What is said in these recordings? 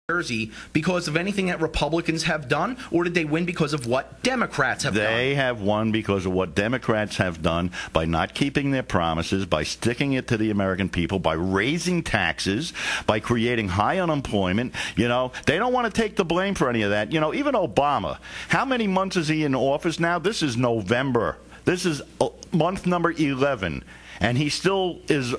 Jersey because of anything that Republicans have done, or did they win because of what Democrats have done? They have won because of what Democrats have done by not keeping their promises, by sticking it to the American people, by raising taxes, by creating high unemployment. You know, they don't want to take the blame for any of that. You know, even Obama, how many months is he in office now? This is November. This is month number 11. And he still is,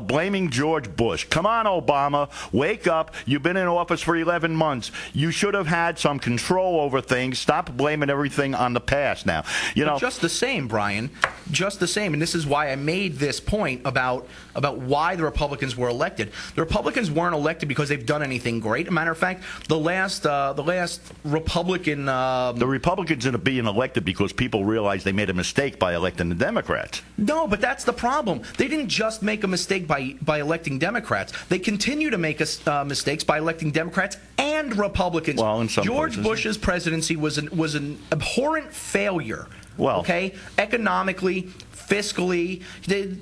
blaming George Bush. Come on, Obama, wake up. You've been in office for 11 months. You should have had some control over things. Stop blaming everything on the past now. But just the same, Brian, just the same. And this is why I made this point about why the Republicans were elected. The Republicans weren't elected because they've done anything great. As a matter of fact, the last Republican... the Republicans ended up being elected because people realized they made a mistake by electing the Democrats. No, but that's the problem. They didn't just make a mistake by electing Democrats. They continue to make mistakes by electing Democrats and Republicans. Well, in some George places. Bush's presidency was an abhorrent failure. Well, okay, economically, fiscally,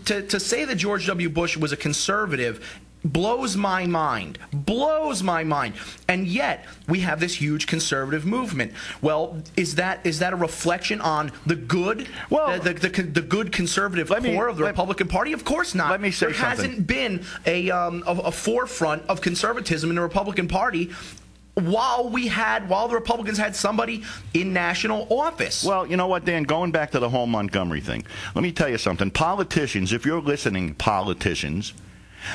to say that George W. Bush was a conservative blows my mind. Blows my mind. And yet we have this huge conservative movement. Well, is that a reflection on the good, the good conservative core of the Republican Party? Of course not. Let me say there something. hasn't been a forefront of conservatism in the Republican Party while the Republicans had somebody in national office. Well, you know what, Dan, going back to the whole Montgomery thing, let me tell you something. Politicians, if you're listening, politicians,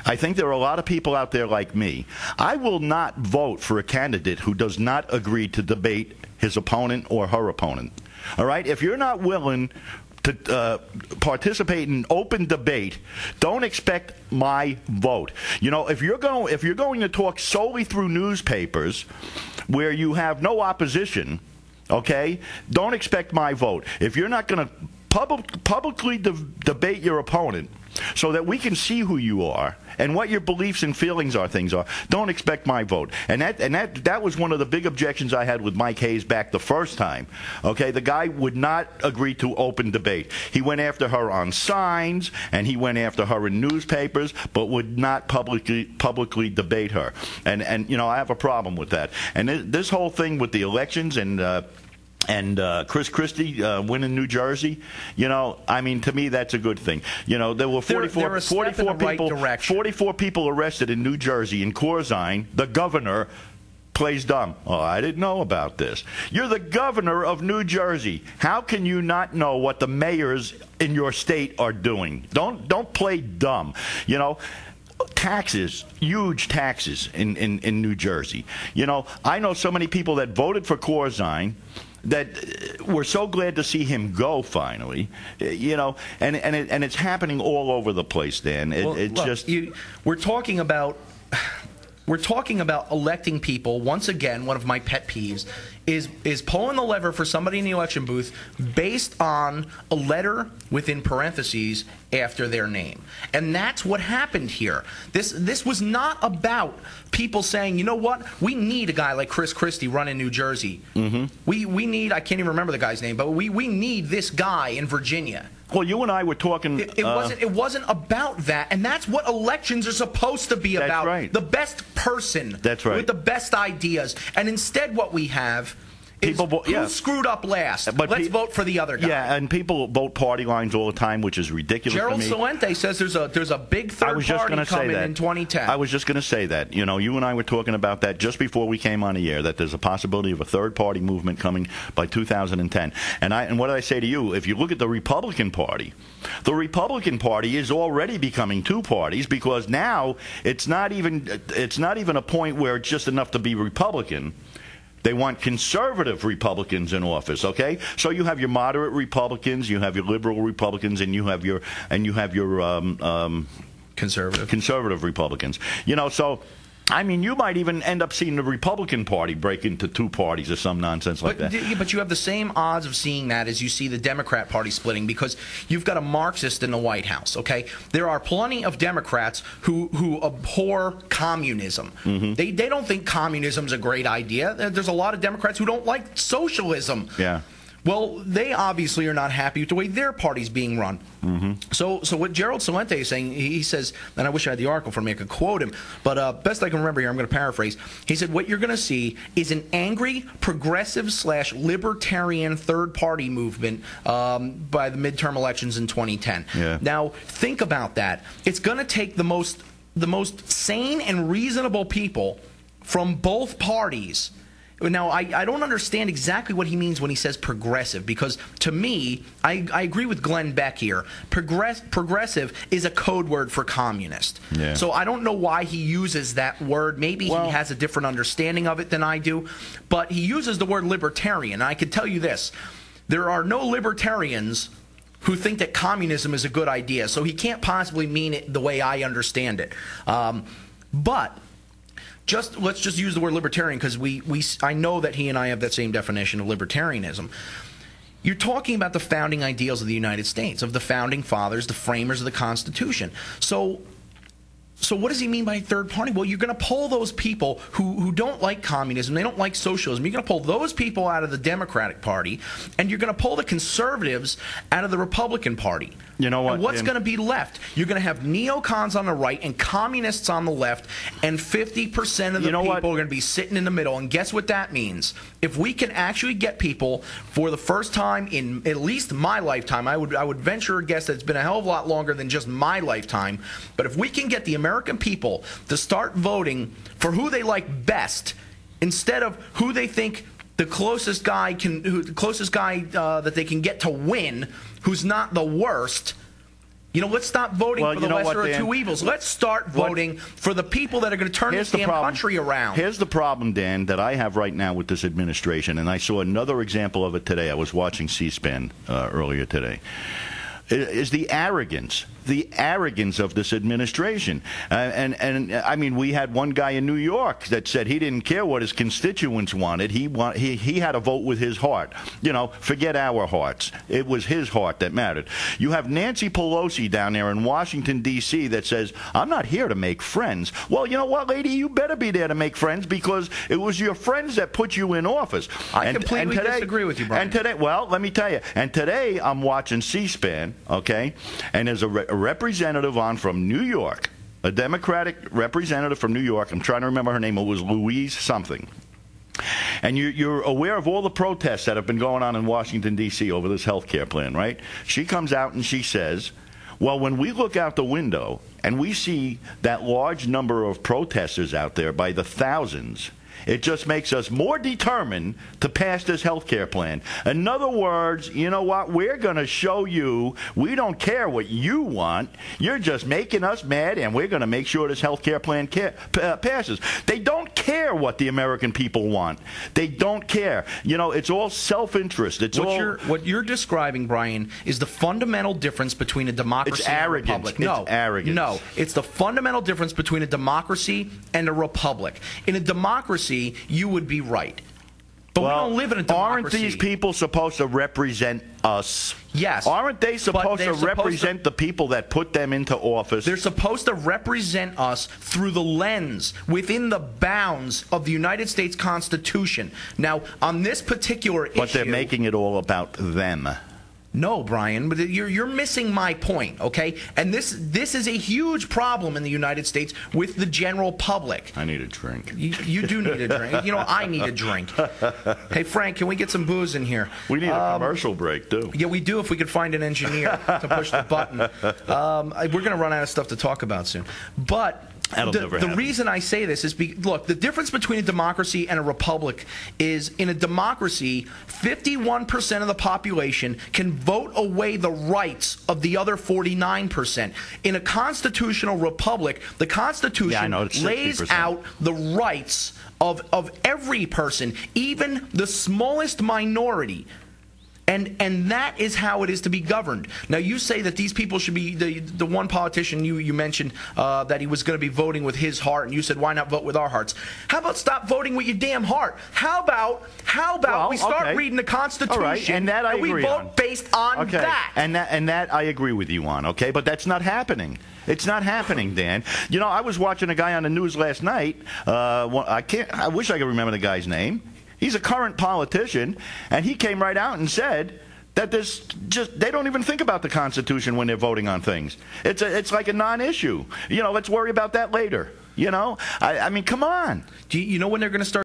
I think there are a lot of people out there like me. I will not vote for a candidate who does not agree to debate his opponent or her opponent. All right? If you're not willing to participate in open debate, don't expect my vote. You know, if you're going to talk solely through newspapers where you have no opposition, okay, don't expect my vote. If you're not going to publicly debate your opponent so that we can see who you are and what your beliefs and feelings are, don't expect my vote. And that was one of the big objections I had with Mike Hayes back the first time. Okay, the guy would not agree to open debate. He went after her on signs and he went after her in newspapers, but would not publicly debate her. And you know, I have a problem with that. And this whole thing with the elections and Chris Christie winning New Jersey, you know, I mean, to me, that's a good thing. You know, there were 44 people arrested in New Jersey, in Corzine. The governor plays dumb. Oh, I didn't know about this. You're the governor of New Jersey. How can you not know what the mayors in your state are doing? Don't play dumb. You know, taxes, huge taxes in New Jersey. You know, I know so many people that voted for Corzine that we're so glad to see him go finally, you know, and it's happening all over the place, Dan. We're talking about electing people. Once again, one of my pet peeves is pulling the lever for somebody in the election booth based on a letter within parentheses after their name. And that's what happened here. This was not about people saying, you know what, we need a guy like Chris Christie running New Jersey. Mm-hmm. We need, I can't even remember the guy's name, but we need this guy in Virginia. Well, you and I were talking. It wasn't about that, and that's what elections are supposed to be about. That's right. The best person. That's right. With the best ideas, and instead, what we have is who screwed up last. But let's vote for the other guy. Yeah, and people vote party lines all the time, which is ridiculous Gerald to me. Salente says there's a big third party coming in 2010. I was just going to say that. You know, you and I were talking about that just before we came on the air, that there's a possibility of a third party movement coming by 2010. And what did I say to you? If you look at the Republican Party is already becoming two parties, because now it's not even a point where it's just enough to be Republican. They want conservative Republicans in office, okay? So you have your moderate Republicans, you have your liberal Republicans, and you have your conservative Republicans. You know, so I mean, you might even end up seeing the Republican Party break into two parties or some nonsense like that. But you have the same odds of seeing that as you see the Democrat Party splitting, because you've got a Marxist in the White House, okay? There are plenty of Democrats who abhor communism. Mm-hmm. They don't think communism is a great idea. There's a lot of Democrats who don't like socialism. Yeah. Well, they obviously are not happy with the way their party's being run. So what Gerald Celente is saying, he says, and I wish I had the article for me, I could quote him, but best I can remember here, I'm going to paraphrase. He said, what you're going to see is an angry, progressive/libertarian third-party movement by the midterm elections in 2010. Yeah. Now, think about that. It's going to take the most sane and reasonable people from both parties. Now, I don't understand exactly what he means when he says progressive, because to me, I agree with Glenn Beck here. Progressive is a code word for communist. Yeah. So I don't know why he uses that word. Maybe he has a different understanding of it than I do, but he uses the word libertarian. And I can tell you this, there are no libertarians who think that communism is a good idea, so he can't possibly mean it the way I understand it. But let's just use the word libertarian, because I know that he and I have that same definition of libertarianism. You're talking about the founding ideals of the United States, of the founding fathers, the framers of the Constitution. So what does he mean by third party? Well, you're going to pull those people who don't like communism, they don't like socialism. You're going to pull those people out of the Democratic Party, and you're going to pull the conservatives out of the Republican Party. You know what? And what's going to be left? You're going to have neocons on the right and communists on the left, and 50% of the people are going to be sitting in the middle. And guess what that means? If we can actually get people for the first time in at least my lifetime, I would venture a guess that it's been a hell of a lot longer than just my lifetime, but if we can get the American people to start voting for who they like best instead of who they think the closest guy that they can get to win, who's not the worst. Let's stop voting for the lesser of two evils. Let's start voting for the people that are going to turn this damn country around. Here's the problem, Dan, that I have right now with this administration, and I saw another example of it today. I was watching C-SPAN earlier today. Is the arrogance of this administration. And I mean, we had one guy in New York that said he didn't care what his constituents wanted. He had to vote with his heart. Forget our hearts. It was his heart that mattered. You have Nancy Pelosi down there in Washington, D.C. that says, I'm not here to make friends. Well, you know what, lady? You better be there to make friends, because it was your friends that put you in office. I completely disagree with you, Brian. And today, well, let me tell you, and today I'm watching C-SPAN, okay, and there's a representative on from New York, a Democratic representative from New York. I'm trying to remember her name. It was Louise something. And you're aware of all the protests that have been going on in Washington, D.C. over this health care plan, right? She comes out and she says, well, when we look out the window and we see that large number of protesters out there by the thousands, it just makes us more determined to pass this health care plan. In other words, you know what? We're going to show you we don't care what you want. You're just making us mad, and we're going to make sure this health care plan passes. They don't care what the American people want. They don't care. It's all self-interest. What you're describing, Brian, is the fundamental difference between a democracy and a republic. It's arrogance. No, it's the fundamental difference between a democracy and a republic. In a democracy, you would be right. But we don't live in a democracy. Aren't these people supposed to represent us? Yes. Aren't they supposed to represent the people that put them into office? They're supposed to represent us through the lens, within the bounds of the United States Constitution. Now, on this particular issue... But they're making it all about them. No, Brian, but you're missing my point, okay? And this is a huge problem in the United States with the general public. I need a drink. You do need a drink. I need a drink. Hey, Frank, can we get some booze in here? We need a commercial break, too. Yeah, we do if we could find an engineer to push the button. We're going to run out of stuff to talk about soon. But... The reason I say this is, look, the difference between a democracy and a republic is, in a democracy, 51% of the population can vote away the rights of the other 49%. In a constitutional republic, the Constitution lays out the rights of every person, even the smallest minority. And that is how it is to be governed. Now, you say that these people should be, the one politician you mentioned that he was going to be voting with his heart, and you said, why not vote with our hearts? How about stop voting with your damn heart? How about we start reading the Constitution, and we vote based on that? And that I agree with you on, okay? But that's not happening. It's not happening, Dan. I was watching a guy on the news last night. I wish I could remember the guy's name. He's a current politician, and he came right out and said that they don't even think about the Constitution when they're voting on things. It's like a non-issue. Let's worry about that later. I mean, come on. Do you know when they're going to start